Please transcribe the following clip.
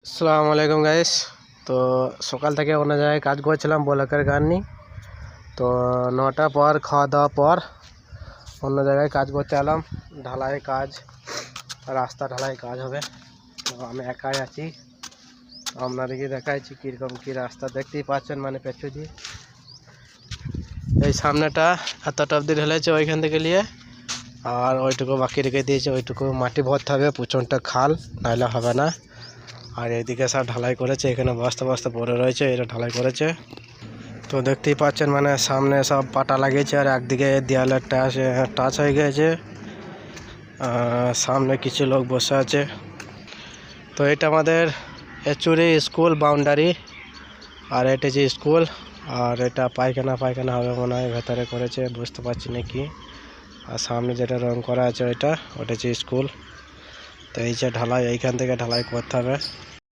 আসসালামু আলাইকুম গাইস। তো সকাল থেকে অন্য জায়গায় কাজ করছিলাম ব্লকের গান নিয়ে। তো 9টার পর খাওয়া দাওয়া পর অন্য জায়গায় কাজ করতে এলাম। ঢালাই কাজ, রাস্তা ঢালাই কাজ হবে। তো আমি একাই আছি, আপনাদেরকে দেখাচ্ছি কীরকম কী রাস্তা। দেখতেই পাচ্ছেন, মানে পেছু দিয়ে এই সামনেটা এতটা অবধি ঢেলেছে ওইখান থেকে নিয়ে, আর ওইটুকু বাকি রেখে দিয়েছে। ওইটুকু মাটি ভরতে হবে, প্রচণ্ড খাল, নাহলে হবে না। আর এইদিকে সব ঢালাই করেছে, এখানে বস্তা বস্তা পড়ে রয়েছে, এটা ঢালাই করেছে। তো দেখতেই পাচ্ছেন, মানে সামনে সব পাটা লাগিয়েছে, আর একদিকে দেয়ালের টাচ হয়ে গেছে। সামনে কিছু লোক বসে আছে। তো এটা আমাদের এচুরি স্কুল বাউন্ডারি, আর এটা যে স্কুল, আর এটা পায়খানা হবে মনে হয়, ভেতরে করেছে, বুঝতে পারছি না কি। আর সামনে যেটা রং করা আছে ওটা হচ্ছে স্কুল। তো এই যে ঢালাই, এইখান থেকে ঢালাই করতে হবে।